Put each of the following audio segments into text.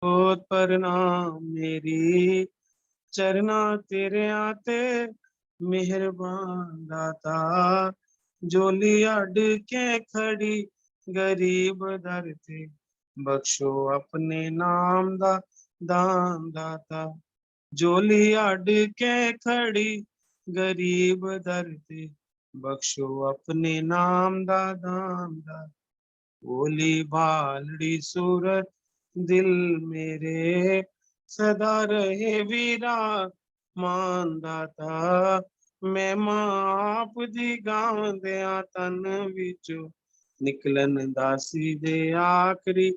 बहुत प्रणाम मेरी चरना तेरे आते मेहरबान दाता। जोली अड के खड़ी गरीब दर थे, बख्शो अपने नाम दा दान दाता। जोली अड के खड़ी गरीब दर थे, बख्शो अपने नाम दा दान दाता। भोली भालड़ी सूरत दिल मेरे सदा रहे वीरा मान दाता। मैं माप दी गाँव दिया तन विचो निकलन दासी दे आखरी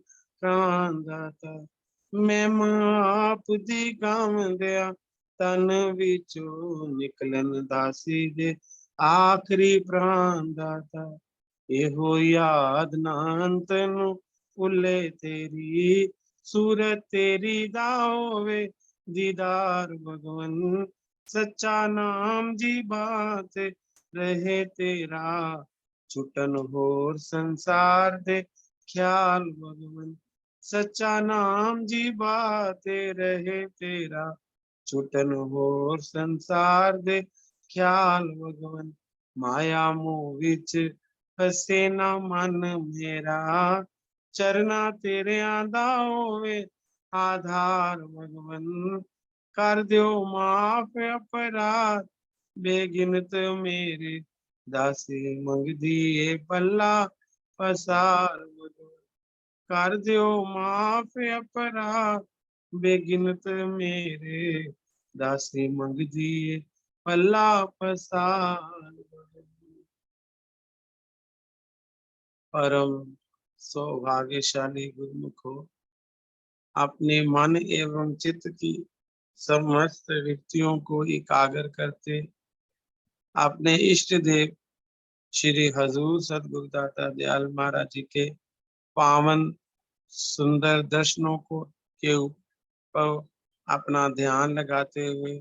प्राण दाता। मैं माप दी गाँव दिया तन विचो निकलन दासी दे आखरी प्राण दाता। ਇਹੋ याद नानत ਨੂੰ ਭੁੱਲੇ तेरी सूरत तेरी दा होवे दीदार भगवन। सच्चा नाम जी बात रहे तेरा छुटन होर संसार दे ख्याल भगवन। सच्चा नाम जी बात रहे तेरा छुटन होर संसार दे ख्याल भगवन। माया मोह विच फसे ना मन मेरा चरना तेरे आंदा होवे आधार भगवन। कर दियो माफ अपराध बेगिनत मेरे दासी मंगदी ए पल्ला पसार भगवन। कर दियो माफ अपराध बेगिनत मेरे दासी मंगदी ए पल्ला पसार भगवन। परम सौभाग्यशाली गुरुमुख हो, अपने मन एवं चित्त की समस्त वृत्तियों को एकाग्र करते अपने इष्ट देव श्री हजूर सदगुरुदाता दयाल महाराज जी के पावन सुंदर दर्शनों को के ऊपर अपना ध्यान लगाते हुए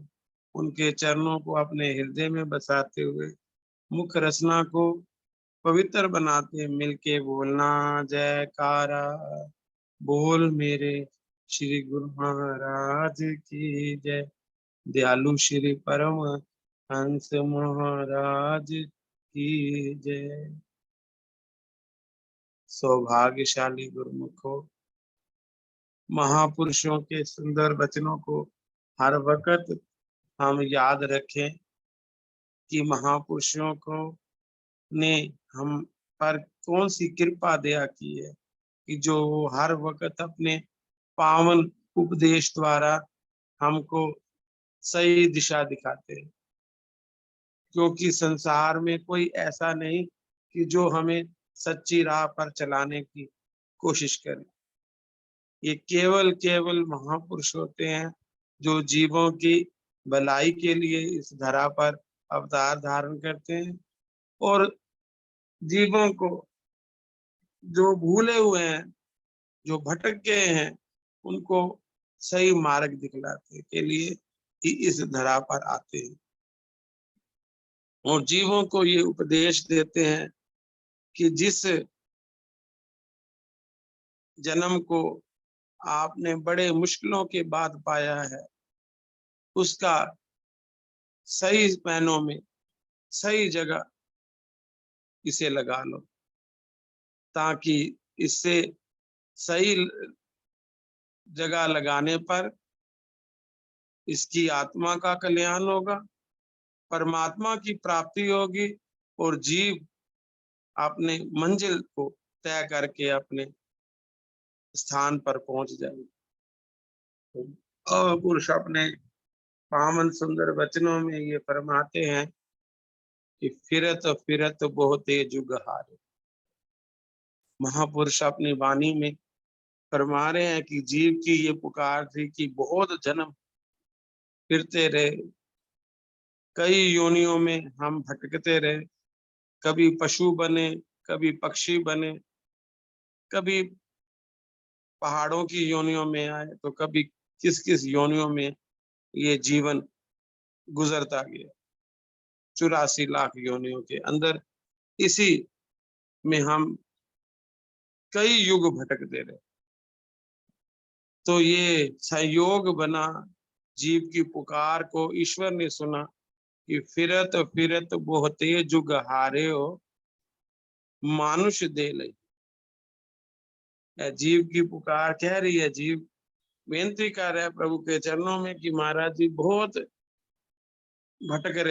उनके चरणों को अपने हृदय में बसाते हुए मुख रचना को पवित्र बनाते मिलके बोलना जयकारा। बोल मेरे श्री गुरु महाराज की जय। दयालु श्री परम हंस महाराज की जय। सौभाग्यशाली गुरुमुखो, महापुरुषों के सुंदर वचनों को हर वक्त हम याद रखें कि महापुरुषों को ने हम पर कौन सी कृपा दया की है कि जो हर वक्त अपने पावन उपदेश द्वारा हमको सही दिशा दिखाते हैं। क्योंकि संसार में कोई ऐसा नहीं कि जो हमें सच्ची राह पर चलाने की कोशिश करे। ये केवल केवल महापुरुष होते हैं जो जीवों की भलाई के लिए इस धरा पर अवतार धारण करते हैं और जीवों को जो भूले हुए हैं, जो भटक गए हैं, उनको सही मार्ग दिखलाने के लिए ही इस धरा पर आते हैं और जीवों को ये उपदेश देते हैं कि जिस जन्म को आपने बड़े मुश्किलों के बाद पाया है उसका सही मायनों में सही जगह इसे लगा लो, ताकि इससे सही जगह लगाने पर इसकी आत्मा का कल्याण होगा, परमात्मा की प्राप्ति होगी और जीव अपने मंजिल को तय करके अपने स्थान पर पहुंच जाएंगे। और पुरुष अपने पावन सुंदर वचनों में ये फरमाते हैं कि फिरत फिरत बहुत जुग हारे। महापुरुष अपनी वाणी में फरमा रहे हैं कि जीव की ये पुकार थी कि बहुत जन्म फिरते रहे, कई योनियों में हम भटकते रहे, कभी पशु बने, कभी पक्षी बने, कभी पहाड़ों की योनियों में आए, तो कभी किस किस योनियों में ये जीवन गुजरता गया। 84 लाख योनियों के अंदर इसी में हम कई युग भटकते रहे। तो ये संयोग बना, जीव की पुकार को ईश्वर ने सुना कि फिरत फिरत बहुते जुग हारे हो, मानुष दे लई। जीव की पुकार कह रही है, जीव बेनती कर रहा है प्रभु के चरणों में कि महाराज जी बहुत भटकते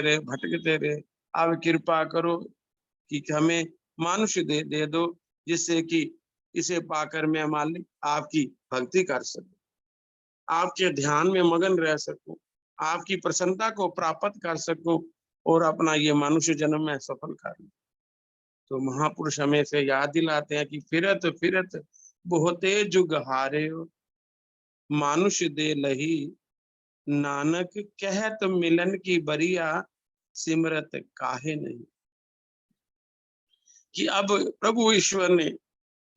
रहे, अब कृपा करो कि हमें मानुष दे दो, जिससे कि इसे पाकर मैं मालिक आपकी भक्ति कर सकूं, आपके ध्यान में मगन रह सकूं, आपकी प्रसन्नता को प्राप्त कर सकूं और अपना ये मनुष्य जन्म में सफल कर लूं। तो महापुरुष हमें से याद दिलाते हैं कि फिरत फिरत बहुते जुग हारे हो, मानुष दे लही, नानक कहत मिलन की बरिया, सिमरत काहे नहीं। कि अब प्रभु ईश्वर ने,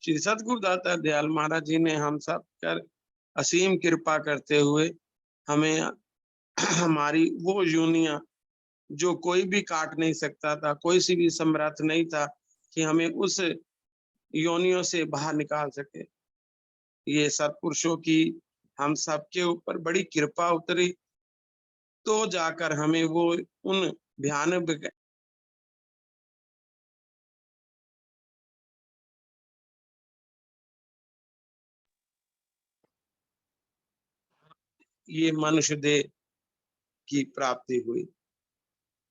श्री सतगुरुदाता दयाल महाराज जी ने हम सब कर असीम कृपा करते हुए हमें हमारी वो योनियां जो कोई भी काट नहीं सकता था, कोई सी भी समर्थ नहीं था कि हमें उस योनियों से बाहर निकाल सके, ये सत्पुरुषों की हम सबके ऊपर बड़ी कृपा उतरी, तो जाकर हमें वो उन भयानक ये मनुष्य देह की प्राप्ति हुई,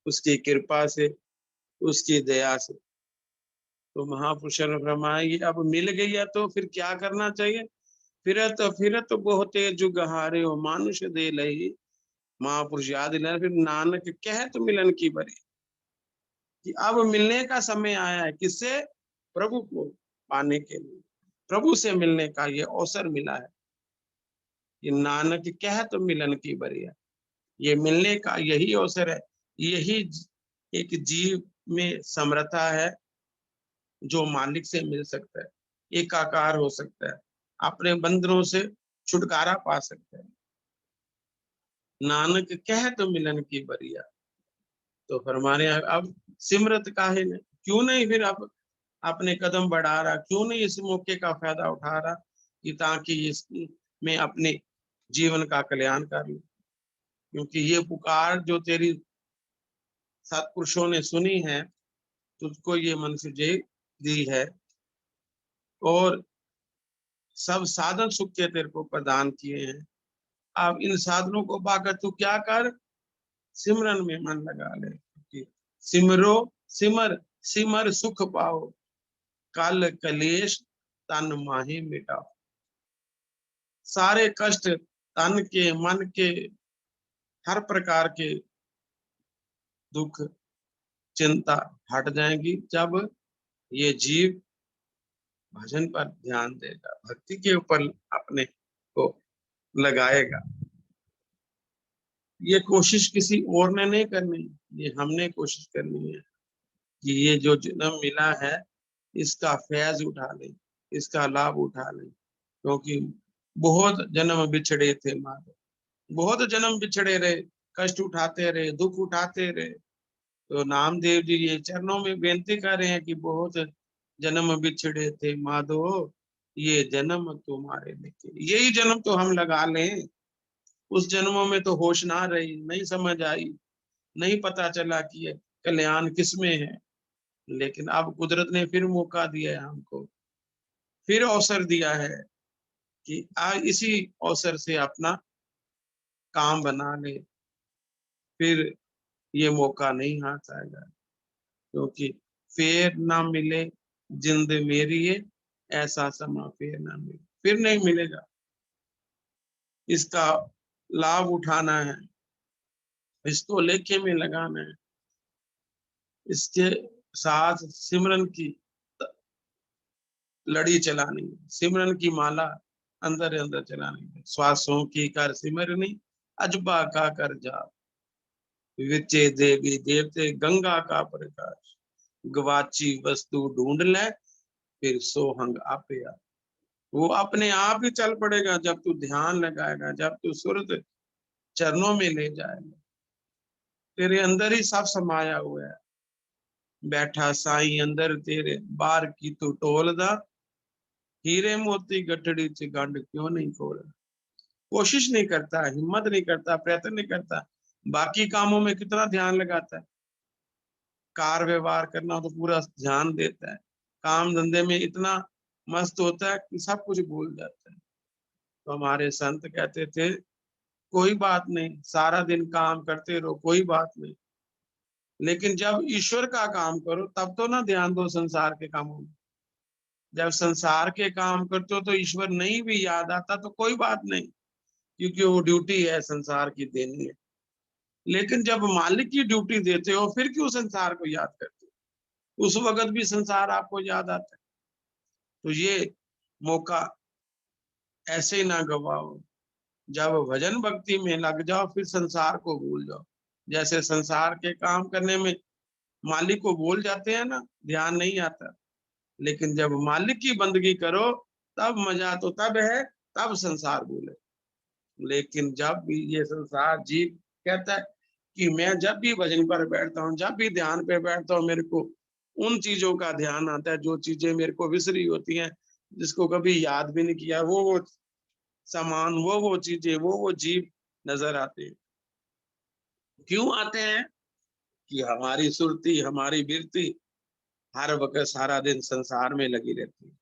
उसकी कृपा से, उसकी दया से। तो महापुरुषों ने फरमाया ये अब मिल गई है तो फिर क्या करना चाहिए। फिरत बहुते जुग हारे हो, मानुष दे लही, महापुरुष याद दिलाए फिर नानक कह तो मिलन की बरी, कि अब मिलने का समय आया है, किससे, प्रभु को पाने के लिए, प्रभु से मिलने का ये अवसर मिला है। ये नानक कह तो मिलन की बरी है, ये मिलने का यही अवसर है, यही एक जीव में समर्था है जो मालिक से मिल सकता है, एकाकार हो सकता है, अपने बंधनों से छुटकारा पा सकता है। नानक कह तो मिलन की बरिया, तो फरमाने अब सिमरत काहे ने, क्यों नहीं फिर अब अपने कदम बढ़ा रहा, क्यों नहीं इस मौके का फायदा उठा रहा कि ताकि इस में अपने जीवन का कल्याण कर लूं। क्योंकि ये पुकार जो तेरी सत्पुरुषों ने सुनी है, तुझको ये मनुष्य जी दी है और सब साधन सुख के तेरे को प्रदान किए हैं। अब इन साधनों को पाकर तू क्या कर, सिमरन में मन लगा ले। सिमरो सिमर सिमर सुख पाओ, कल कलेश तन माही मिटाओ। सारे कष्ट तन के, मन के, हर प्रकार के दुख, चिंता हट जाएंगी जब ये जीव भजन पर ध्यान देगा, भक्ति के ऊपर अपने को लगाएगा। ये कोशिश किसी और ने नहीं करनी, ये हमने कोशिश करनी है कि ये जो जन्म मिला है इसका फैज उठा ले, इसका लाभ उठा ले। क्योंकि बहुत जन्म बिछड़े थे माधव, बहुत जन्म बिछड़े रहे, कष्ट उठाते रहे, दुख उठाते रहे। तो नामदेव जी ये चरणों में बेनती कर रहे हैं कि बहुत जन्म बिछड़े थे माधो, ये जन्म तुम्हारे लेके, यही जन्म तो हम लगा लें। उस जन्मों में तो होश ना रही, नहीं समझ आई, नहीं पता चला कि ये कल्याण किसमें है। लेकिन अब कुदरत ने फिर मौका दिया है हमको, फिर अवसर दिया है कि आज इसी अवसर से अपना काम बना ले, फिर ये मौका नहीं हाथ आएगा। क्योंकि फेर ना मिले जिंद मेरी ये, ऐसा समा फेर ना मिले, फिर नहीं मिलेगा। इसका लाभ उठाना है, इसको लेखे में लगाना है, इसके साथ सिमरन की लड़ी चलानी है, सिमरन की माला अंदर अंदर चलानी है। श्वासों की कर सिमरनी, अजबा का कर जा, विचे देवी देवते गंगा का प्रकाश, गवाची वस्तु ढूंढ ले, फिर सोहंग आपे आ। वो अपने आप ही चल पड़ेगा जब तू ध्यान लगाएगा, जब तू सुरत चरणों में ले जाएगा। तेरे अंदर ही सब समाया हुआ है, बैठा साईं अंदर तेरे, बाहर की तू टोल दा, हीरे मोती गठड़ी च गंढ क्यों नहीं खोल। कोशिश नहीं करता, हिम्मत नहीं करता, प्रयत्न नहीं करता, बाकी कामों में कितना ध्यान लगाता है। कार व्यवहार करना तो पूरा ध्यान देता है, काम धंधे में इतना मस्त होता है कि सब कुछ भूल जाता है। तो हमारे संत कहते थे कोई बात नहीं, सारा दिन काम करते रहो, कोई बात नहीं, लेकिन जब ईश्वर का काम करो तब तो ना ध्यान दो संसार के कामों में। जब संसार के काम करते हो तो ईश्वर नहीं भी याद आता तो कोई बात नहीं, क्योंकि वो ड्यूटी है संसार की देनी है। लेकिन जब मालिक की ड्यूटी देते हो फिर क्यों संसार को याद करते हो, उस वक्त भी संसार आपको याद आता है। तो ये मौका ऐसे ही ना गवाओ, जब भजन भक्ति में लग जाओ फिर संसार को भूल जाओ। जैसे संसार के काम करने में मालिक को भूल जाते हैं ना, ध्यान नहीं आता, लेकिन जब मालिक की बंदगी करो तब मजा तो तब है, तब संसार भूले। लेकिन जब भी ये संसार जीव कहता है कि मैं जब भी भजन पर बैठता हूँ, जब भी ध्यान पे बैठता हूँ, मेरे को उन चीजों का ध्यान आता है जो चीजें मेरे को विसरी होती हैं, जिसको कभी याद भी नहीं किया, वो सामान, वो चीजें, वो जीव नजर आते हैं। क्यों आते हैं? कि हमारी सुरती, हमारी बिरती हर वक्त सारा दिन संसार में लगी रहती है।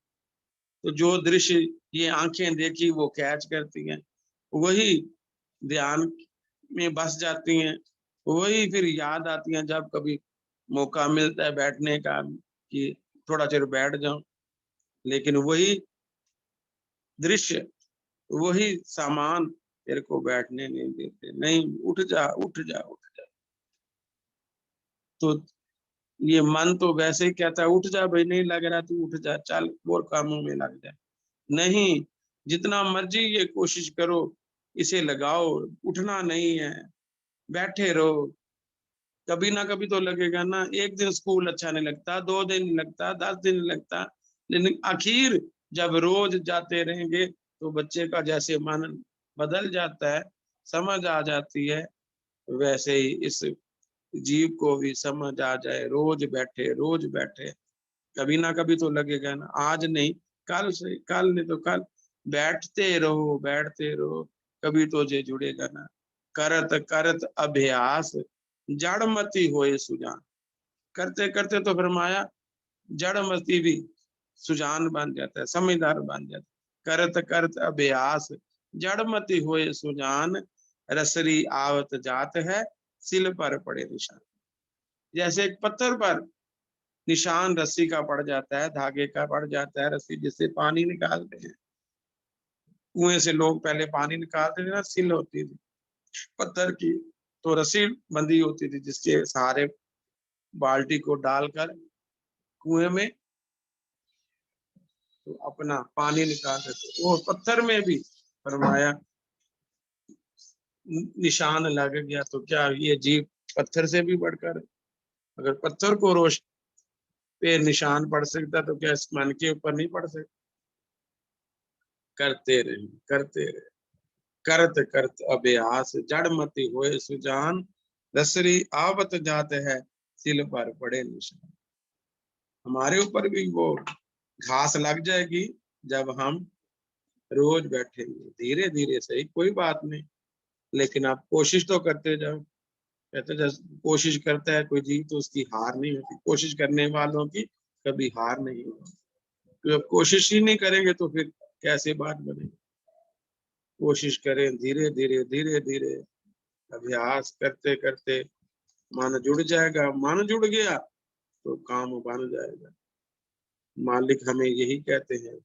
तो जो दृश्य ये आंखें देखी वो कैच करती हैं, वही ध्यान में बस जाती हैं, वही फिर याद आती हैं जब कभी मौका मिलता है बैठने का कि थोड़ा देर बैठ जाऊं। लेकिन वही दृश्य, वही सामान तेरे को बैठने नहीं देते, नहीं उठ जा उठ जा उठ जा। तो ये मन तो वैसे ही कहता है उठ जा भाई, नहीं लग रहा तू उठ जा, चल और कामों में लग जा। नहीं, जितना मर्जी ये कोशिश करो, इसे लगाओ, उठना नहीं है, बैठे रहो। कभी ना कभी तो लगेगा ना, एक दिन स्कूल अच्छा नहीं लगता, 2 दिन नहीं लगता, 10 दिन नहीं लगता, लेकिन आखिर जब रोज जाते रहेंगे तो बच्चे का जैसे मन बदल जाता है, समझ आ जाती है, वैसे ही इस जीव को भी समझ आ जाए। रोज बैठे, रोज बैठे, कभी ना कभी तो लगेगा ना, आज नहीं कल से, कल नहीं तो कल, बैठते रहो बैठते रहो, कभी तो ये जुड़ेगा ना। करत करत अभ्यास जड़मति होए सुजान। करते करते तो फरमाया जड़मति भी सुजान बन जाता है, समझदार बन जाता है। करत करत अभ्यास जड़मति होए सुजान, रसरी आवत जात है सिल पर पड़े निशान। जैसे एक पत्थर पर निशान रस्सी का पड़ जाता है, धागे का पड़ जाता है, रस्सी जिससे पानी निकालते हैं, कुएं से लोग पहले पानी निकालते थे ना, सिल होती थी पत्थर की, तो रस्सी बंधी होती थी जिसके सहारे बाल्टी को डालकर कुएं में तो अपना पानी निकालते थे। वो पत्थर में भी फरमाया निशान लग गया, तो क्या ये जीव पत्थर से भी बढ़कर, अगर पत्थर को रोश पे निशान पड़ सकता तो क्या इस मन के ऊपर नहीं पड़ सकता। करते रहे करते रहे, करत करत अभ्यास जड़मति होए सुजान, रसरी आवत जात है सिल पर पड़े निशान। हमारे ऊपर भी वो घास लग जाएगी जब हम रोज बैठेंगे, धीरे धीरे सही, कोई बात नहीं, लेकिन आप कोशिश तो करते जाओ। कहते कोशिश करता है कोई जीव तो उसकी हार नहीं होती, कोशिश करने वालों की कभी हार नहीं होती। तो जब कोशिश ही नहीं करेंगे तो फिर कैसे बात बनेगी। कोशिश करें, धीरे धीरे धीरे धीरे अभ्यास करते करते मन जुड़ जाएगा, मन जुड़ गया तो काम बन जाएगा। मालिक हमें यही कहते हैं,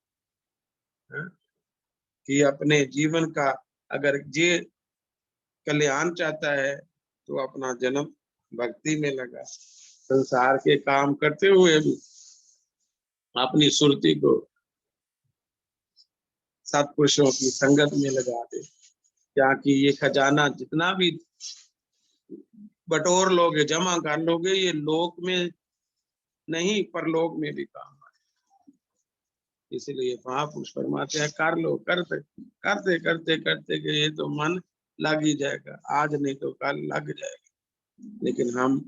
है? कि अपने जीवन का अगर ये कल्याण चाहता है तो अपना जन्म भक्ति में लगा, संसार के काम करते हुए भी अपनी सुरती को सत्पुरुषों की संगत में लगा दे। क्या कि ये खजाना जितना भी बटोर लोगे, जमा कर लोगे, ये लोक में नहीं परलोक में भी काम आए। इसलिए महापुरुष फरमाते हैं कर लो, करते करते करते करते कि ये तो मन लग ही जाएगा, आज नहीं तो कल लग जाएगा। लेकिन हम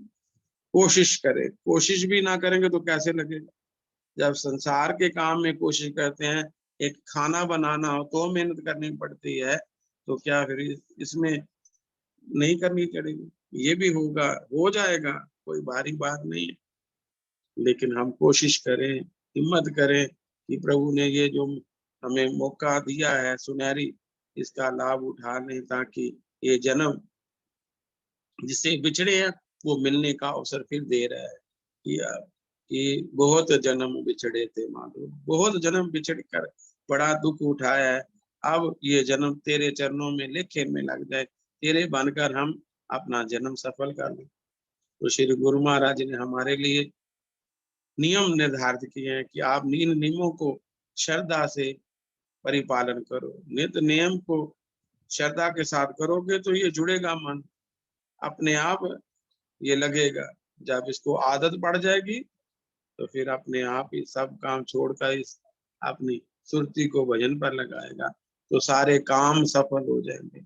कोशिश करें, कोशिश भी ना करेंगे तो कैसे लगेगा। जब संसार के काम में कोशिश करते हैं एक खाना बनाना हो तो मेहनत करनी पड़ती है, तो क्या फिर इसमें नहीं करनी पड़ेगी? ये भी होगा, हो जाएगा, कोई भारी बात नहीं है। लेकिन हम कोशिश करें, हिम्मत करें कि प्रभु ने ये जो हमें मौका दिया है सुनहरी, इसका लाभ उठा लें, ताकि ये जन्म जिससे बिछड़े हैं वो मिलने का अवसर फिर दे रहा है कि बहुत जन्म बिछड़े थे माधो, बहुत जन्म बिछड़ कर बड़ा दुख उठाया है। अब ये जन्म तेरे चरणों में लेखे में लग जाए, तेरे बनकर हम अपना जन्म सफल कर लें। तो श्री गुरु महाराज ने हमारे लिए नियम निर्धारित किए हैं कि आप इन नियमों को श्रद्धा से परिपालन करो। नित्य नियम को श्रद्धा के साथ करोगे तो ये जुड़ेगा मन, अपने आप ये लगेगा। जब इसको आदत पड़ जाएगी तो फिर अपने आप ही सब काम छोड़कर इस अपनी सुरती को भजन पर लगाएगा, तो सारे काम सफल हो जाएंगे,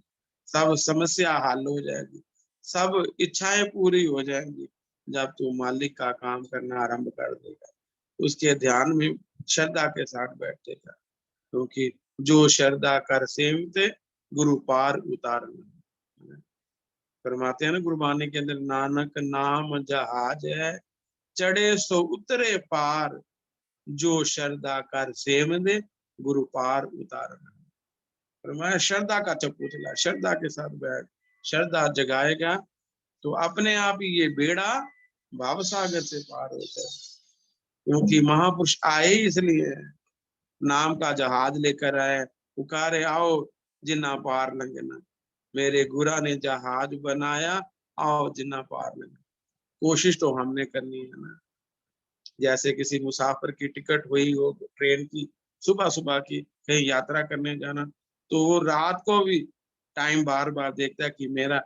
सब समस्या हल हो जाएगी, सब इच्छाएं पूरी हो जाएंगी। जब तू मालिक का काम करना आरंभ कर देगा, उसके ध्यान में श्रद्धा के साथ बैठेगा, क्योंकि जो श्रद्धा कर सेवते गुरु पार उतारना। फरमाते हैं ना गुरबानी के अंदर, नानक नाम जहाज है चढ़े सो उतरे पार, जो श्रद्धा कर सेवते गुरु पार उतारना। फरमाया श्रद्धा का चपूतला श्रद्धा के साथ बैठ, श्रद्धा जगाएगा तो अपने आप ही ये बेड़ा भाव सागर से पार होता है। क्योंकि महापुरुष आए ही इसलिए है, नाम का जहाज लेकर आए, पुकारे आओ जिन्ना पार लंघना, मेरे गुरा ने जहाज बनाया, आओ जिन्ना पार लंघना। कोशिश तो हमने करनी है ना। जैसे किसी मुसाफिर की टिकट हुई हो ट्रेन की, सुबह सुबह की कहीं यात्रा करने जाना, तो वो रात को भी टाइम बार बार देखता है कि मेरा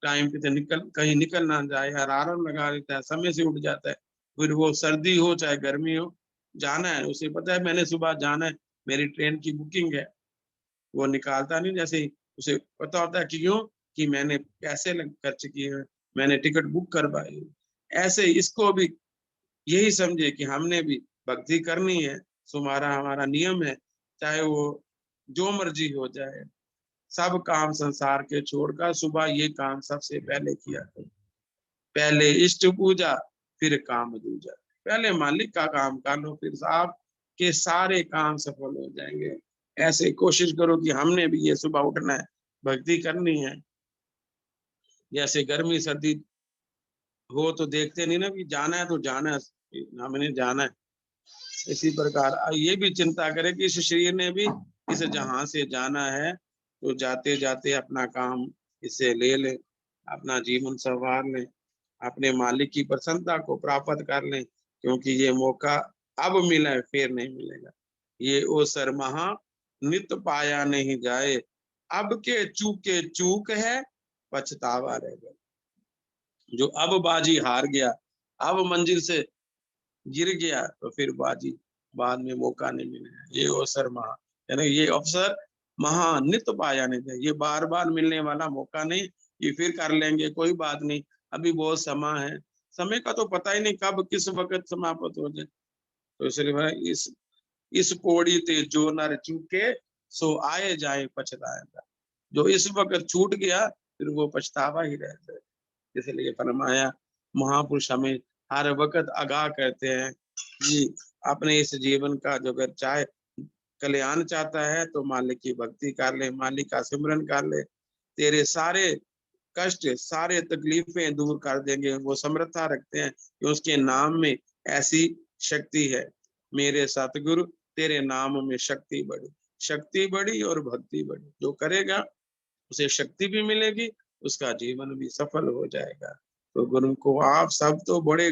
टाइम कितने कहीं निकल ना जाए, अलार्म लगा देता है, समय से उठ जाता है। फिर वो सर्दी हो चाहे गर्मी हो, जाना है, उसे पता है मैंने सुबह जाना है, मेरी ट्रेन की बुकिंग है, वो निकालता नहीं। जैसे ही उसे पता होता है कि क्यों, कि मैंने पैसे खर्च किए हैं, मैंने टिकट बुक करवाई। ऐसे इसको भी यही समझे कि हमने भी भक्ति करनी है, तुम्हारा हमारा नियम है, चाहे वो जो मर्जी हो जाए, सब काम संसार के छोड़कर सुबह ये काम सबसे पहले किया करो। पहले इष्ट पूजा फिर काम दूजा, पहले मालिक का काम कर लो, फिर आप के सारे काम सफल हो जाएंगे। ऐसे कोशिश करो कि हमने भी ये सुबह उठना है, भक्ति करनी है। जैसे गर्मी सर्दी हो तो देखते नहीं ना कि जाना है तो जाना है, हमने जाना है। इसी प्रकार ये भी चिंता करें कि इस शरीर ने भी इस जहां से जाना है, तो जाते जाते अपना काम इससे ले ले, अपना जीवन संवार ले, अपने मालिक की प्रसन्नता को प्राप्त कर लें, क्योंकि ये मौका अब मिला है फिर नहीं मिलेगा। ये ओ सरमहा नित पाया नहीं जाए, अब के चूके चूक है पछतावा रह गया। जो अब बाजी हार गया, अब मंजिल से गिर गया, तो फिर बाजी बाद में मौका नहीं मिलेगा। ये अवसर महा, यानी ये अवसर महानित पाया नहीं था, ये बार बार मिलने वाला मौका नहीं, ये फिर कर लेंगे कोई बात नहीं, अभी बहुत समय है, समय का तो पता ही नहीं कब किस वक्त समाप्त हो जाए। तो इसलिए इस पौड़ी ते जो नर चूके सो आए जाए पछताएगा, जो इस वक्त छूट गया फिर वो पछतावा ही रहता है। इसलिए फरमाया महापुरुष हमें हर वक्त आगाह करते हैं कि अपने इस जीवन का जो अगर चाहे कल्याण चाहता है तो मालिक की भक्ति कर ले, मालिक का सिमरन कर ले, तेरे सारे कष्ट सारे तकलीफें दूर कर देंगे। वो समर्था रखते हैं कि उसके नाम में ऐसी शक्ति है। मेरे सतगुरु तेरे नाम में शक्ति बड़ी और भक्ति बड़ी, जो करेगा उसे शक्ति भी मिलेगी, उसका जीवन भी सफल हो जाएगा। तो गुरु को आप सब तो बड़े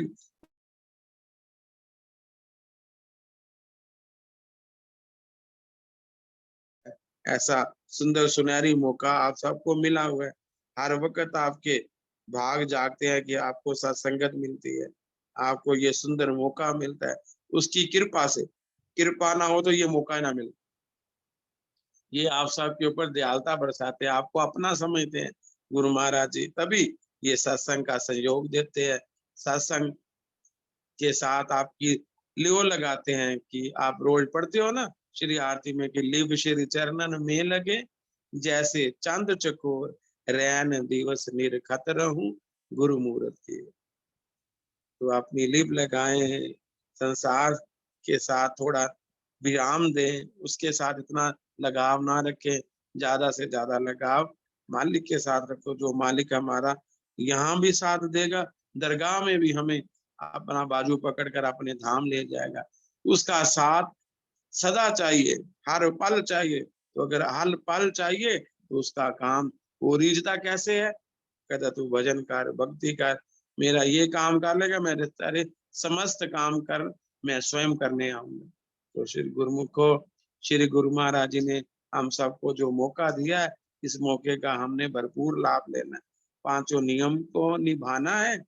ऐसा सुंदर सुनहरी मौका आप सबको मिला हुआ है। हर वक्त आपके भाग जागते हैं कि आपको सत्संगत मिलती है, आपको ये सुंदर मौका मिलता है उसकी कृपा से। कृपा ना हो तो ये मौका ना मिले। ये आप सबके ऊपर दयालुता बरसाते हैं, आपको अपना समझते हैं गुरु महाराज जी, तभी ये सत्संग का सहयोग देते हैं। सत्संग के साथ आपकी लियो लगाते हैं कि आप रोज पढ़ते हो ना, श्री आरती में कि लिव श्री चरणन में लगे, जैसे चंद चकोर रैन दिवस निरखत रहूं गुरु मूर्ति। तो अपनी लिप लगाए हैं, संसार के साथ थोड़ा विराम दें, उसके साथ इतना लगाव ना रखें, ज्यादा से ज्यादा लगाव मालिक के साथ रखो। जो मालिक हमारा यहाँ भी साथ देगा, दरगाह में भी हमें अपना बाजू पकड़कर अपने धाम ले जाएगा। उसका साथ सदा चाहिए, हर पल चाहिए। तो अगर हर पल चाहिए तो उसका काम वो रिझता कैसे है? कहता तू भजन कर, भक्ति कर, मेरा ये काम कर लेगा, मेरे तेरे समस्त काम कर, मैं स्वयं करने आऊंगा। तो श्री गुरुमुख को, श्री गुरु महाराज जी ने हम सबको जो मौका दिया है, इस मौके का हमने भरपूर लाभ लेना है। पांचों नियम को निभाना है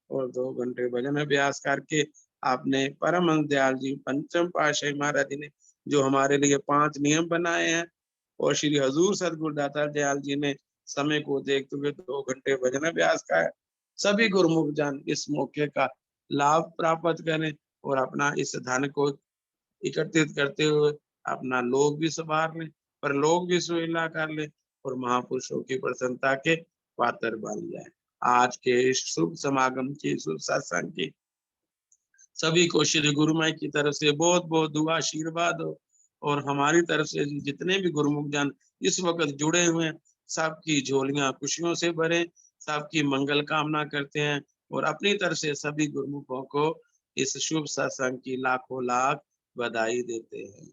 और 2 घंटे भजन अभ्यास करके आपने परमहंस दयाल जी पंचम पातशाही महाराज जी ने जो हमारे लिए 5 नियम बनाए हैं, और श्री हजूर सदगुरु दाता दयाल जी ने समय को देखते हुए 2 घंटे भजन अभ्यास का है। सभी गुरुमुख जन इस मौके का लाभ प्राप्त करें और अपना इस धन को एकत्रित करते हुए अपना लोग भी संवार लें, पर लोग भी सुहेला कर ले और महापुरुषों की प्रसन्नता के पात्र बन जाए। आज के इस शुभ समागम की, शुभ सत्संग की सभी को श्री गुरु माई की तरफ से बहुत बहुत दुआ आशीर्वाद हो, और हमारी तरफ से जितने भी गुरुमुख जन इस वक्त जुड़े हुए हैं, सबकी झोलियां खुशियों से भरे, सबकी मंगल कामना करते हैं और अपनी तरफ से सभी गुरुमुखों को इस शुभ सत्संग की लाखों लाख बधाई देते हैं।